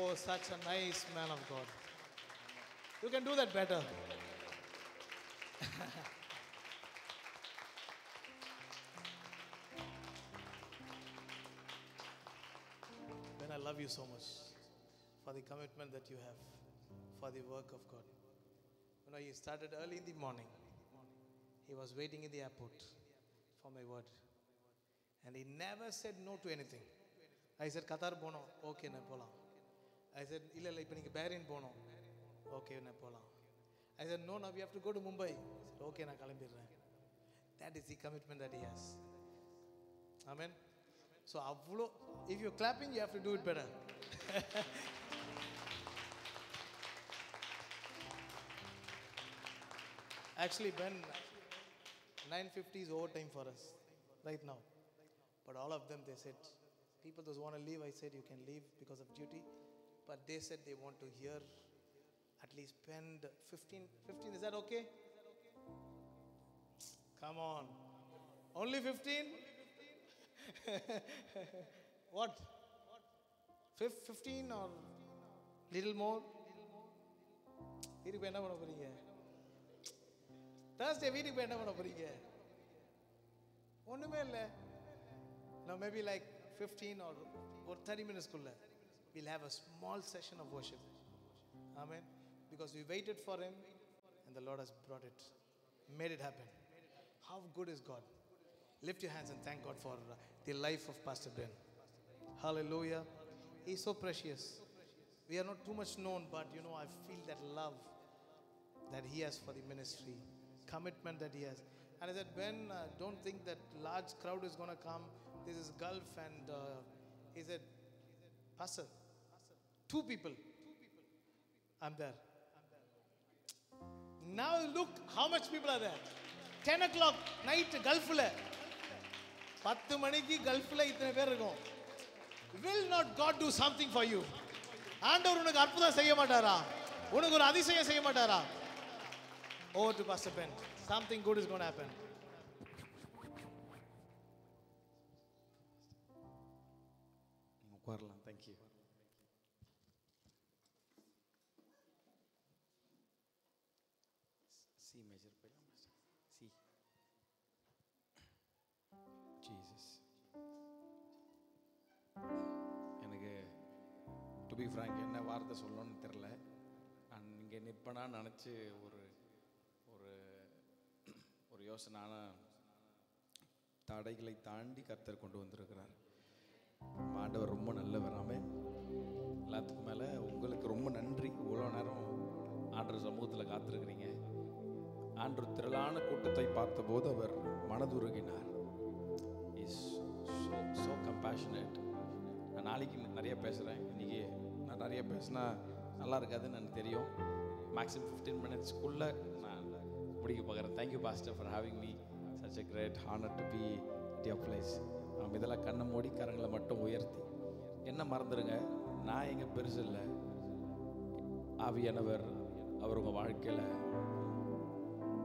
Oh, such a nice man of God. You can do that better. Ben, I love you so much for the commitment that you have for the work of God. You know, he started early in the morning. He was waiting in the airport for my word. And he never said no to anything. I said, Qatar bono, okay, na pola. I said, illa illa, ipo neenga Bahrain bono, okay, na pola. I said, no, now we have to go to Mumbai. I said, okay, na kalambirren. That is the commitment that he has. Amen. So, if you're clapping, you have to do it better. Actually, Ben, 9:50 is overtime for us right now. But all of them, they said, people those want to leave, I said, you can leave because of duty. But they said they want to hear, at least spend 15, is that okay? Come on. Only 15? What? 15 or little more? Thursday, வீட்டுக்கு போய் என்ன பண்ண போறீங்க? ஒண்ணுமே இல்ல. Now maybe like 15 or 30 minutes kulla, we'll have a small session of worship. Amen. Because we waited for him and the Lord has brought it, made it happen. How good is God? Lift your hands and thank God for the life of Pastor Ben. Hallelujah. He's so precious. We are not too much known, but you know, I feel that love that he has for the ministry, commitment that he has. And I said, Ben, don't think that large crowd is going to come. This is Gulf. And he said, Pastor, 2 people. I'm there. Now look how much people are there. 10 o'clock night, Gulf. 10 மணிக்கு கல்ஃப்ல இத்தனை பேர் இருக்கும். Will not God do something for you? ஆண்டவர் உனக்கு அற்புதம் செய்ய மாட்டாரா? உனக்கு ஒரு அதிசயம் செய்ய மாட்டாரா? Over to Pastor Ben. Something good is going to happen. Thank you. C major. C. Jesus. எனக்கு டு பி ஃப்ராங்க் என்ன வார்த்தை சொல்லணும்னு தெரில. நான் இங்கே நிற்பேனான்னு நினச்சி ஒரு யோசனான தடைகளை தாண்டி கர்த்தர் கொண்டு வந்திருக்கிறார். ஆண்டவர் ரொம்ப நல்லவர். ஆமென். எல்லாத்துக்கும் மேலே உங்களுக்கு ரொம்ப நன்றி. இவ்வளோ நேரம் ஆண்டவர் சமூகத்தில் காத்திருக்கிறீங்க. ஆண்டவர் திரளான கூட்டத்தை பார்த்தபோது அவர் மனதுருகினார். Is so compassionate. நான் நாளைக்கு நிறைய பேசுகிறேன். இன்றைக்கி நான் நிறைய பேசினா நல்லா இருக்காதுன்னு எனக்கு தெரியும். மேக்ஸிமம் 15 மினிட்ஸ்க்குள்ளே நான் முடிக்க பார்க்குறேன். Thank you pastor for having me. Such a great honour to be at your place. நம்ம இதெல்லாம் கண்ணை மூடி கரங்களை மட்டும் உயர்த்தி என்ன மறந்துடுங்க, நான் எங்கே பெருசு இல்லை. ஆவியானவர் அவர் உங்கள் வாழ்க்கையில்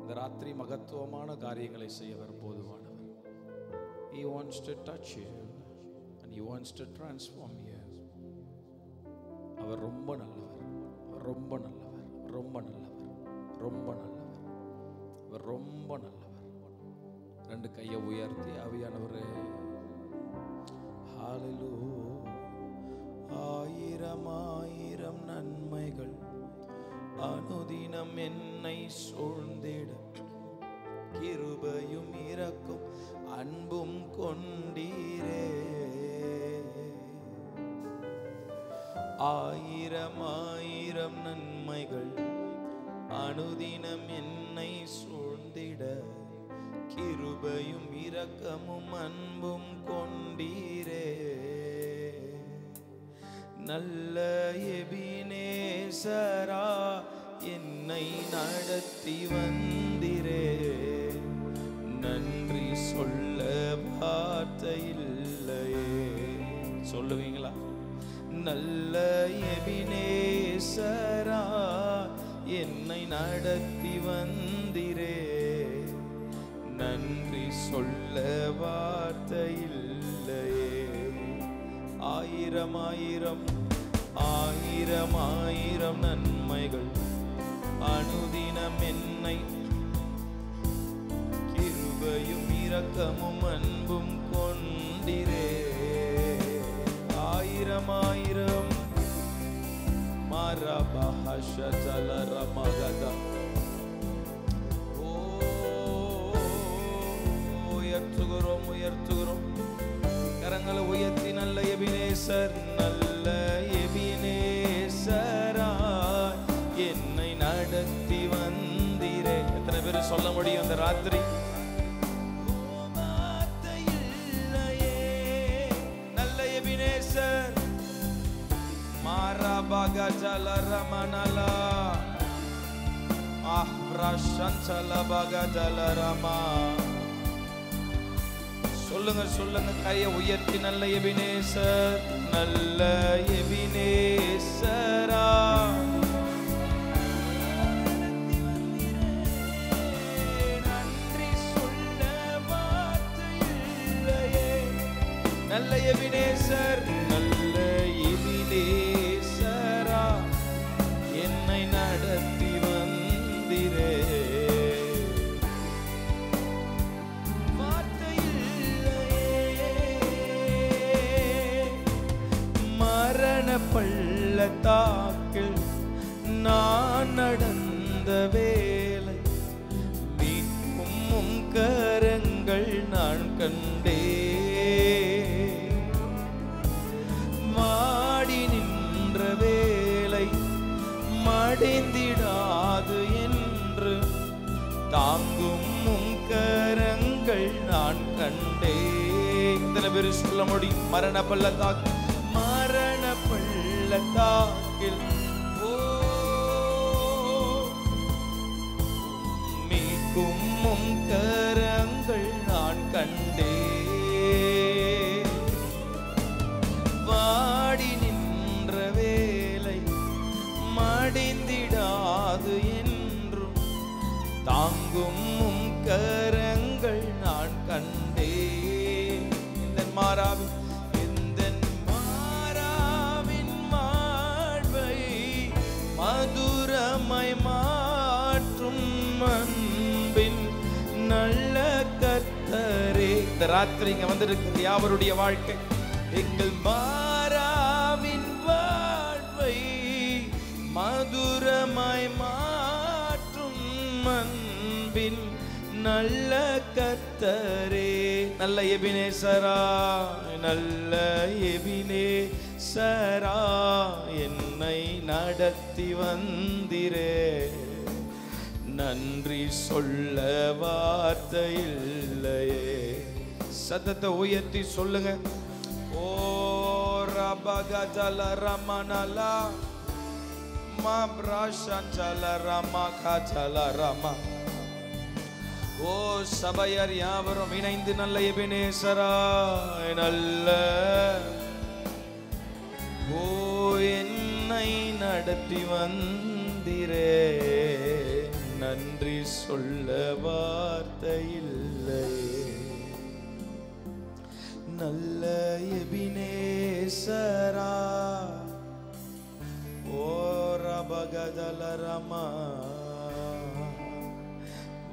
இந்த ராத்திரி மகத்துவமான காரியங்களை செய்யவர் போதுமானவர். He wants to touch you and he wants to transform you. அவர் ரொம்ப நல்லவர், ரொம்ப நல்லவர், ரொம்ப நல்லவர், ரொம்ப நல்லவர், அவர் ரொம்ப நல்லவர். 2 கையை உயர்த்தி ஆவியானவரே ஹalleluya. ஆயிரம் ஆயிரம் நன்மைகள் அனுதினம் என்னை சூழ்ந்திட கிருபையும் இரக்கும் அன்பும் கொண்டீரே. ஆயிரம் ஆயிரம் நன்மைகள் அனுதினம் என்னை சூழ்ந்திட கிருபையும் இரக்கமும் அன்பும் கொண்டீரே. நல்ல எபினேசரா என்னை நடத்தி வந்திரே. நன்றி சொல்ல வார்த்தை இல்லையே. சொல்லுவீங்களா? நல்ல எபினேசரா என்னை நடத்தி வந்திரே. நன்றி சொல்ல வார்த்தை இல்லையே. ஆயிரம் ஆயிரம் ஆயிரம் ஆயிரம் நன்மைகள் அனுதினம் என்னை கிருபையும் இரக்கமும் அன்பும் கொண்டிரே. ஆயிரம் ஆயிரம் மரபஹஷலரமகதா. உயர்த்துகிறோம் உயர்த்துகிறோம். கரங்களை உயர்த்தி நல்ல எபினேசர், நல்ல எபினேசரா என்னை நடத்தி வந்தீரே. எத்தனை பேர் சொல்ல முடியும் அந்த ராத்திரி? நல்ல எபினேசர் மாரபகஜலரமனலா ஆஹ்ரஷன்சலபகஜலரமா. சொல்லுங்க சொல்லுங்க, கையை உயர்த்தி நல்ல எபினேசர், நல்ல எபினேசரா நன்றி சொல்ல வார்த்தை இல்லையே. நல்ல எபினேசர், நல்ல எபினேசரா என்னை நடத்தி வந்திரே. பள்ளத்தாக்கில் நான் நடந்த வேளை மீட்கும் கரங்கள் நான் கண்டே. மாடி நின்ற வேளை மடிந்திடாது என்று தாங்கும் கரங்கள் நான் கண்டே. இத்தனை பேர் சொல்ல முடியும்? மரண பள்ளத்தாக்கு, மரண பள்ளத்தாக்கில் மீட்கும் கரங்கள் நான் கண்டே. வாடி நின்ற வேளை மடிந்திடாது என்றும் தாங்கும் கரங்கள் நான் கண்டே. இந்த மாறாவி மதுரமை மாற்றும் அன்பின் நல்ல கர்த்தரே. இந்த ராத்திரி இங்க வந்திருக்கிற யாவருடைய வாழ்க்கை எங்கள் மாறாவின் வாழ்வை மதுரமாய் மாற்றும் அன்பின் நல்ல கர்த்தரே. நல்ல எபினேசரா, நல்ல எபினேசரா என்னை நடத்தி வந்திரே. நன்றி சொல்ல வார்த்தை இல்லையே. சத்தத்தை உயர்த்தி சொல்லுங்க. ஓ ரபகஜல ரமனலா மப்ராஷஞ்சல ரமகஜல ரம. ஓ சபையர் யாவரும் இணைந்து நல்ல எபினேசரா, நல்ல ஓ என்னை நடத்தி வந்திரே. நன்றி சொல்ல வார்த்தை இல்லையே. நல்ல எபினேசரா ஓ ரபகஜல ரமா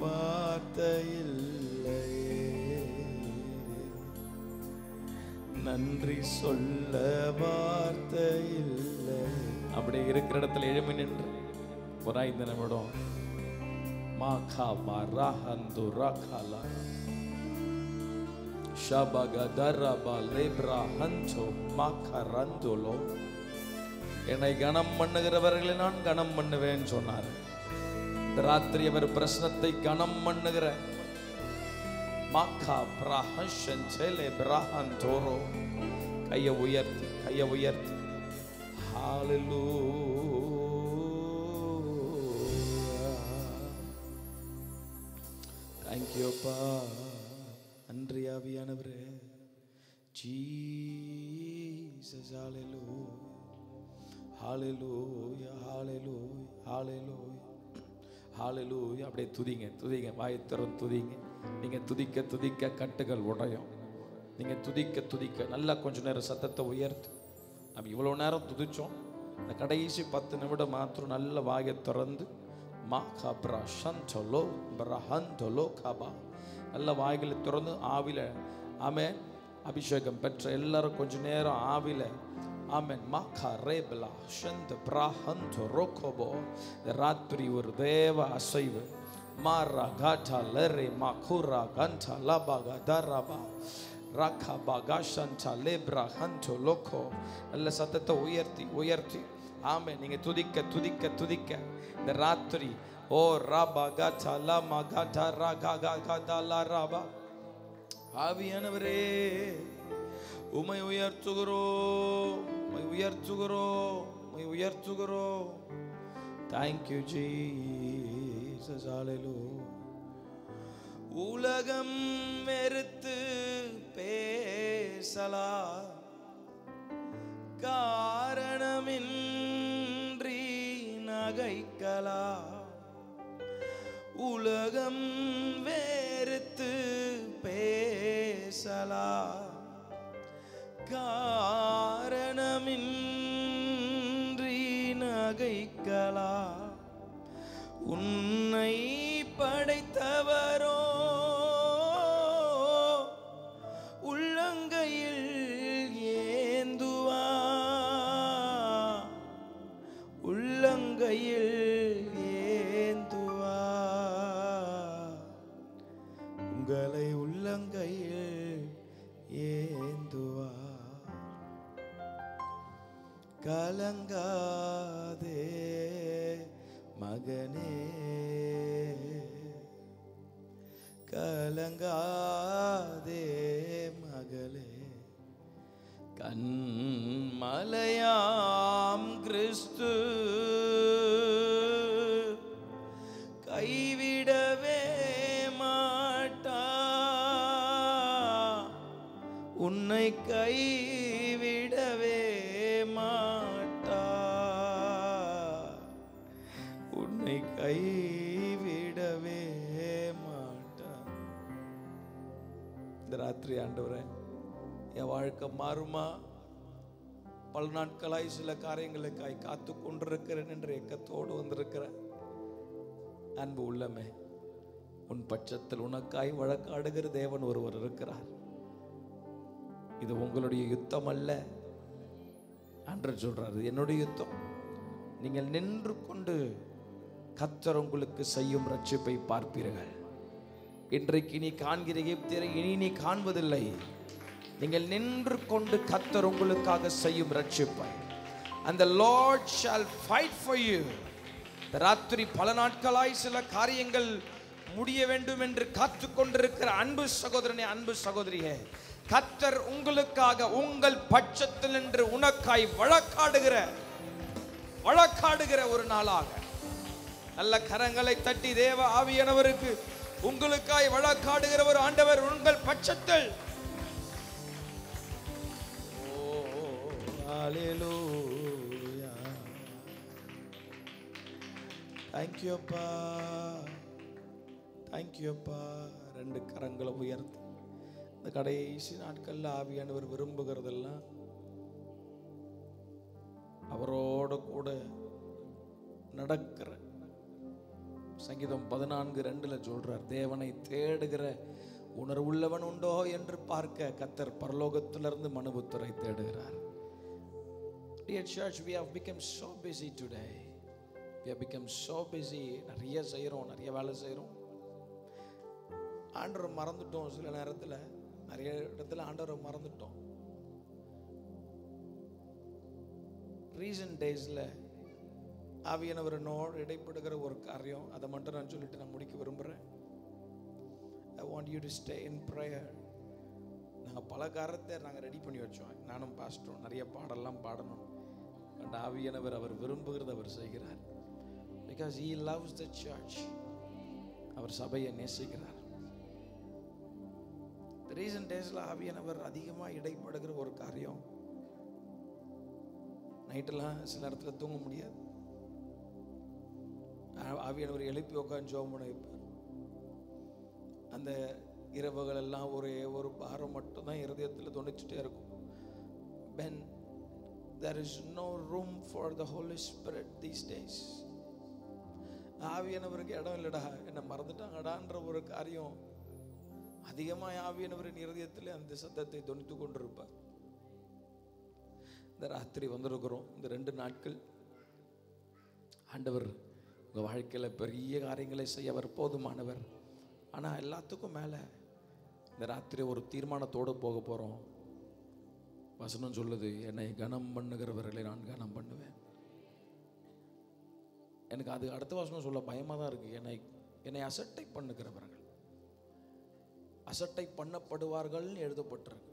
வார்த்தை இல்லையே. நன்றி சொல்ல வார்த்தை இல்லை. அப்படி இருக்கிற இடத்துல எழுமி நின்று ஒரு 5 நிமிடம் மாகா மரஹந்து ரகலா ஷபகதரபா லேப்ரா ஹன்சோ மாகரந்துலோ. என்னை கனம் பண்ணுகிறவர்களை நான் கனம் பண்ணுவேன் சொன்னார். இந்த ராத்திரி அவர் பிரசனத்தை கனம் பண்ணுகிற மாகா பிரஹஷன் செலே பிரஹன் தோரோ. கையை உயர்த்தி கையை உயர்த்தி ஹalleluya. Thank you அப்பா. நன்றி ஆவியானவரே. Jesus hallelujah hallelujah hallelujah hallelujah hallelujah. அப்படியே துதிங்க துதிங்க, வாயை திறந்து துதிங்க. நீங்க துதிக்க துதிக்க கட்டுகள் உடையும். நீங்க துதிக்க துதிக்க நல்லா கொஞ்ச நேரம் சத்தத்தை உயர்த்து. நம்ம இவ்வளவு நேரம் துதிச்சோம், இந்த கடைசி 10 நிமிடம் மாத்திரம் நல்ல வாயை திறந்து நல்ல வாய்களை திறந்து ஆவில ஆமென் அபிஷேகம் பெற்ற எல்லாரும் கொஞ்ச நேரம் ஆவில ஆமென் ராத்திரி ஒரு தேவ அசைவு மாரா காட்டா லரே மாகுரா கண்டா லபாகா தரபா ராகா பாகாஷன்டா லேப்ரா ஹண்டோ லோகோ நல்ல சத்தத்தை உயர்த்தி உயர்த்தி ஆமென் நீங்க துதிக்க துதிக்க துதிக்க இந்த ராத்திரி ஓ ராபா காட்டா லமா காட்டா ராகா காகா லா ராபா ஆவியானவரே உம்மை உயர்த்துகிறோம் உம்மை உயர்த்துகிறோம் உம்மை உயர்த்துகிறோம். Thank you Jesus. Hallelujah. உலகம் வெறுத்து பேசலாம் காரணமின்றி நகைக்கலாம் உலகம் வெறுத்து பேசலாம் காரணமின்றி நகைக்கலாம் உன்னை படைத்தவரோ உள்ளங்கையில் ஏந்துவா உள்ளங்கையில் ஏந்துவா உங்களை உள்ளங்கையில் ஏந்துவா கலங்காதே மகனே கலங்காதே மகளே கண்மலையாம் கிறிஸ்து கைவிடவே மாட்டா உன்னை கைவிடவே மாட்டா உன்னை கைவிடவே மாட்டா. இந்த ராத்திரி ஆண்டவரே என் வாழ்க்கை மாறுமா பல நாட்களாய் சில காரியங்களுக்காய் காத்து கொண்டிருக்கிறேன் என்ற ஏக்கத்தோடு வந்திருக்கிற அன்பு உள்ளமே உன் பட்சத்தில் உனக்காய் வழக்காடுகிற தேவன் ஒருவர் இருக்கிறார். இது உங்களுடைய யுத்தம் அல்ல ஆண்டவர் சொல்றாரு, என்னுடைய யுத்தம். நீங்கள் நின்று கொண்டு கர்த்தர் உங்களுக்கு செய்யும் ரட்சிப்பை பார்ப்பீர்கள். இன்றைக்கு நீ காண்கிற எகிப்தியரை இனி நீ காண்பதில்லை. நீங்கள் நின்று கொண்டு கர்த்தர் உங்களுக்காக செய்யும் ரட்சிப்பை. And the Lord shall fight for you. இந்த ராத்திரி பல நாட்களாய் சில காரியங்கள் முடிய வேண்டும் என்று காத்து கொண்டிருக்கிற அன்பு சகோதரனே அன்பு சகோதரியே, கர்த்தர் உங்களுக்காக உங்கள் பட்சத்தில் நின்று உனக்காய் வழக்காடுகிற ஒரு நாளாக நல்ல கரங்களை தட்டி தேவ ஆவியானவருக்கு உங்களுக்காய் வழக்காடுகிற ஒரு ஆண்டவர் உங்கள் பட்சத்தில். Hallelujah. Thank you அப்பா, thank you அப்பா. ரெண்டு கரங்களை உயர்த்தி இந்த கடைசி நாட்கள்ல ஆவியானவர் விரும்புகிறதெல்லாம் அவரோட கூட நடக்கிற. சங்கீதம் 14:2 சொல்றார், தேவனை தேடுகிற உணர்வுள்ளவன் உண்டோ என்று பார்க்க கர்த்தர் பரலோகத்திலிருந்து மனுபுத்திரை தேடுகிறார். Dear church, we have become so busy today. We have become so busy. நிறைய செய்கிறோம், நிறைய வேலை செய்கிறோம். ஆண்டவரை மறந்துட்டோம். சில நேரத்தில் நிறைய இடத்துல ஆண்டவரை மறந்துட்டோம். ரீசன்ட் டேஸில் ஆவியானவரனோடு இடைப்படுகிற ஒரு காரியம், அதை மட்டும் நான் சொல்லிட்டு நான் முடிக்க விரும்புகிறேன். I want you to stay in prayer. நாங்கள் பல காரியத்தை நாங்கள் ரெடி பண்ணி வச்சோம். நானும் பாஸ்டரும் நிறைய பாடெல்லாம் பாடணும். அந்த ஆவியானவர் அவர் விரும்புகிறத அவர் செய்கிறார். Because he loves the church. அவர் சபையை நேசிக்கிறார். ரீசன்ட் டேஸில் ஆவியானவர் அதிகமாக இடைப்படுகிற ஒரு காரியம், நைட்டெல்லாம் சில நேரத்தில் தூங்க முடியாது. ஆவியானவர் எழுப்பி உட்காந்து ஜெபம் பண்ண வைப்பார். அந்த இரவுகள் எல்லாம் ஒரே ஒரு பாரம் மட்டும்தான் இருதயத்தில் துணிச்சுட்டே இருக்கும். When there is no room for the Holy Spirit these days. ஆவியானவருக்கு இடம் இல்லடா, என்னை மறந்துட்டாங்கடான்ற ஒரு காரியம் அதிகமாக ஆவியானவரின் இருதயத்தில் அந்த சத்தத்தை தொனித்து கொண்டிருப்பார். இந்த ராத்திரி வந்திருக்கிறோம். இந்த 2 நாட்கள் ஆண்டவர் உங்கள் வாழ்க்கையில் பெரிய காரியங்களை செய்ய அவர் போதுமானவர். ஆனால் எல்லாத்துக்கும் மேலே இந்த ராத்திரி ஒரு தீர்மானத்தோடு போக போகிறோம். வசனம் சொல்லுது, என்னை கனம் பண்ணுகிறவர்களை நான் கனம் பண்ணுவேன். எனக்கு அது அடுத்த வசனம் சொல்ல பயமாக தான் இருக்குது. என்னை அசட்டை பண்ணுகிறவர்கள் அசட்டை பண்ணப்படுவார்கள் எழுதப்பட்டிருக்கு.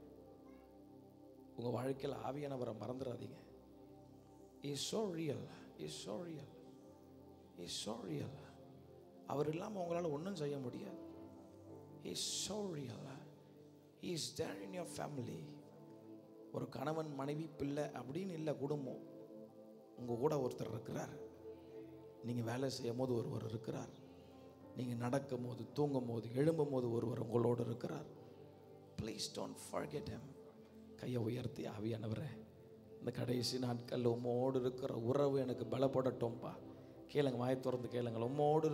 உங்கள் வாழ்க்கையில் ஆவியானவரை மறந்துடாதீங்க. Is so real, is so real, is so real. அவர் இல்லாமல் உங்களால் ஒன்றும் செய்ய முடியாது. Is so real. He is there in your family. ஒரு கணவன் மனைவி பிள்ளை அப்படின்னு இல்லை, குடும்பம். உங்கள் கூட ஒருத்தர் இருக்கிறார். நீங்கள் வேலை செய்யும் போது ஒருவர் இருக்கிறார். நீங்கள் நடக்கும் போது, தூங்கும் போது, எழும்பும் போது ஒருவர் உங்களோடு இருக்கிறார். Please don't forget him. கையை உயர்த்தி, ஆவியானவரே, இந்த கடைசி நாட்களில் உம்மோடு இருக்கிற உறவு எனக்கு பலப்படட்டும்பா. கேளுங்க, வாயை திறந்து கேளுங்கள். உம்மோடு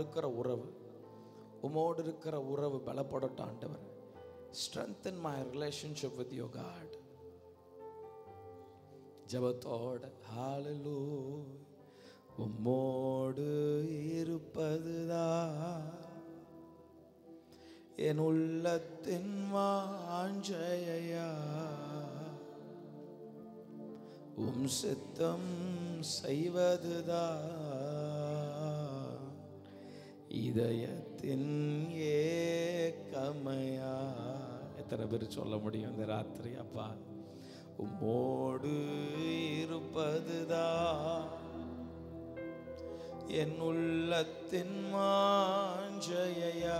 இருக்கிற உறவு பலப்படட்டும் ஆண்டவர். Strengthen my relationship with your God. ஜெபத்தோட ஹalleluya. உம்மோடு இருப்பதுதான் என் உள்ளத்தின் வாஞ்சையா. உம் சித்தம் செய்வதுதான் இதயத்தின் ஏக்கமையா. எத்தனை பேர் சொல்ல முடியும் இந்த ராத்திரி? அப்பா, உம்மோடு இருப்பதுதான் என் உள்ளத்தின் வாஞ்சையா.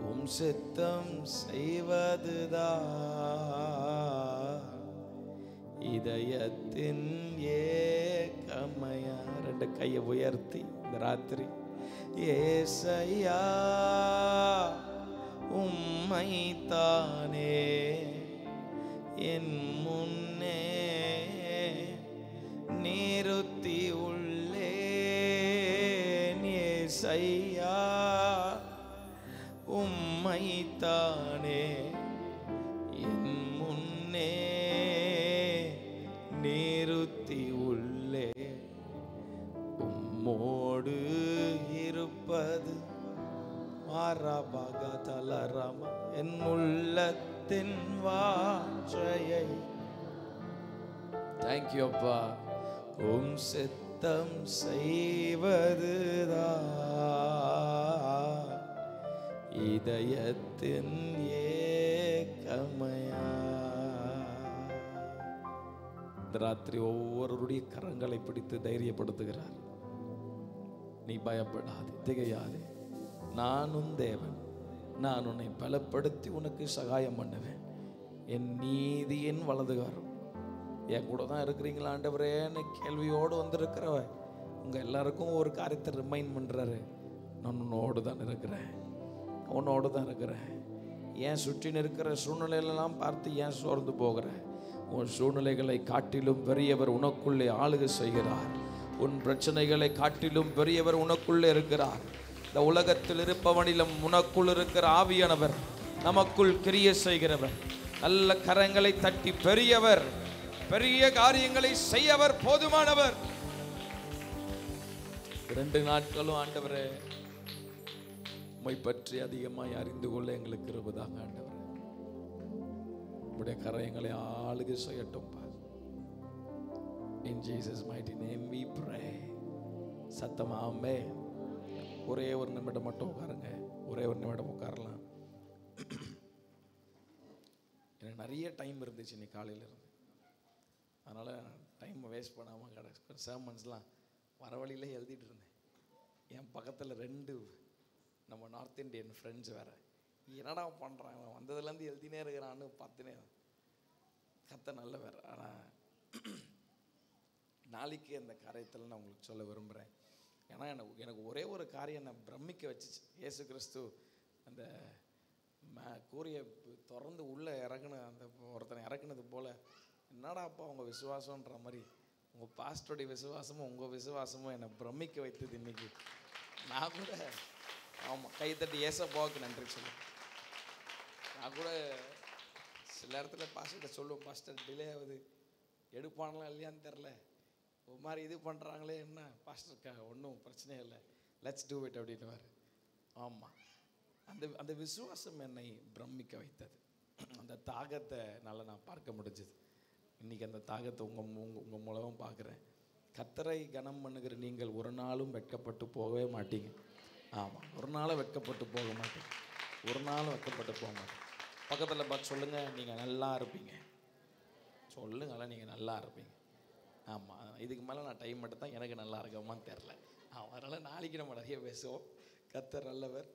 உம் சித்தம் செய்வதுதான் இதயத்தின் ஏக்கமையா. 2 கையை உயர்த்தி இந்த ராத்திரி, ஏசையா உம்மைத்தானே என் முன்னே நிறுத்தி உள்ளேன். ஏசையா உம்மைத்தானே என் முன்னே நிறுத்தி உள்ளே. உம்மோடு இருப்பது மாறாபாகதலரமா என் உள்ளத்தின் வாஞ்சையை. தேங்க்யூ அப்பா. உம் சித்தம் செய்வதுதான் இதயத்தின் ஏக்கமையா. இந்த ராத்திரி ஒவ்வொருடைய கரங்களை பிடித்து தைரியப்படுத்துகிறார். நீ பயப்படாதே, திகையாதே, நானும் தேவன், நான் உன்னை பலப்படுத்தி உனக்கு சகாயம் பண்ணுவேன். என் நீதியின் வலதுகாரம். என் கூட தான் இருக்கிறீங்களா ஆண்டவரேன்னு கேள்வியோடு வந்திருக்கிறவ உங்கள் எல்லாருக்கும் ஒரு காரியத்தை ரிமைண்ட் பண்ணுறாரு. நான் உன்னோடு தான் இருக்கிறேன், உன்னோடு தான் இருக்கிறேன். ஏன் சுற்றி இருக்கிற சூழ்நிலையிலெல்லாம் பார்த்து ஏன் சோர்ந்து போகிறேன்? உன் சூழ்நிலைகளை காட்டிலும் பெரியவர் உனக்குள்ளே ஆளுகை செய்கிறார். உன் பிரச்சனைகளை காட்டிலும் பெரியவர் உனக்குள்ளே இருக்கிறார். இந்த உலகத்தில் இருப்பவனிலும் உனக்குள் இருக்கிற ஆவியானவர் நமக்குள் கிரியை செய்கிறவர். நல்ல கரங்களை தட்டி, பெரியவர், பெரிய காரியங்களை செய்யவர், போதுமானவர். 2 நாட்களும் ஆண்டவரே உம்மை பற்றி அதிகமாய் அறிந்து கொள்ள எங்களுக்கு கிருபைதாங்க ஆண்டவரே. உம்முடைய கரங்களை ஆளுகை செய்யட்டும். In Jesus mighty name we pray. சத்தமா ஆமென். ஒரே ஒரு நிமிடம் மட்டும் உட்காருங்க. ஒரே ஒரு நிமிடம் உட்காரலாம். எனக்கு நிறைய டைம் இருந்துச்சு இன்னைக்கு காலையில் இருந்து. அதனால் டைம் வேஸ்ட் பண்ணாமல் கிடக்கு. சேர்மன்ஸ்லாம் வர வழியிலே எழுதிட்டு இருந்தேன். என் பக்கத்தில் 2 நம்ம நார்த் இந்தியன் ஃப்ரெண்ட்ஸ் வேறு. என்னடா பண்ணுறான், அவன் வந்ததுலேருந்து எழுதினே இருக்கிறான்னு பார்த்துனே கத்த நல்ல வேறு. ஆனால் நாளைக்கு அந்த காரியத்தில் நான் உங்களுக்கு சொல்ல விரும்புகிறேன். ஏன்னா எனக்கு ஒரே ஒரு காரியம் நான் பிரமிக்க வச்சிச்சு. இயேசு கிறிஸ்து அந்த கூரையை திறந்து உள்ளே இறக்குன அந்த ஒருத்தனை இறக்குனது போல், என்னடாப்பா உங்கள் விசுவாசன்ற மாதிரி உங்கள் பாஸ்டருடைய விசுவாசமும் உங்கள் விசுவாசமும் என்னை பிரமிக்க வைத்தது இன்றைக்கி. நான் கூட ஆமாம் கைத்தட்டி ஏசப்பாவுக்கு நன்றி சொல்லுவேன். நான் கூட சில இடத்துல பாஸ்டர்கிட்ட சொல்லுவேன், பாஸ்டர் டிலே ஆகுது, எடுப்பானலாம் இல்லையான்னு தெரில, ஒரு மாதிரி இது பண்ணுறாங்களே, என்ன பாஸ்டருக்காக ஒன்றும் பிரச்சனையே இல்லை, லெட்ஸ் டூ இட் அப்படின்னுவார். ஆமாம், அந்த விசுவாசம் என்னை பிரமிக்க வைத்தது. அந்த தாகத்தை நல்லா நான் பார்க்க முடிஞ்சது. இன்றைக்கி அந்த தாகத்தை உங்கள் மூலமாக பார்க்குறேன். கர்த்தரை கனம் பண்ணுகிற நீங்கள் ஒரு நாளும் வெட்கப்பட்டு போகவே மாட்டீங்க. ஆமாம், ஒரு நாளும் வெட்கப்பட்டு போக மாட்டீங்க, ஒரு நாளும் வெட்கப்பட்டு போக மாட்டீங்க. பக்கத்தில் பார்த்து சொல்லுங்கள், நீங்கள் நல்லா இருப்பீங்க. சொல்லுங்களேன், நீங்கள் நல்லா இருப்பீங்க. ஆமாம், இதுக்கு மேலே நான் டைம் மட்டும் தான் எனக்கு நல்லா இருக்கமான்னு தெரில. அதனால் நாளைக்கு நம்ம நிறைய பேசுவோம். கர்த்தர் நல்லவர்.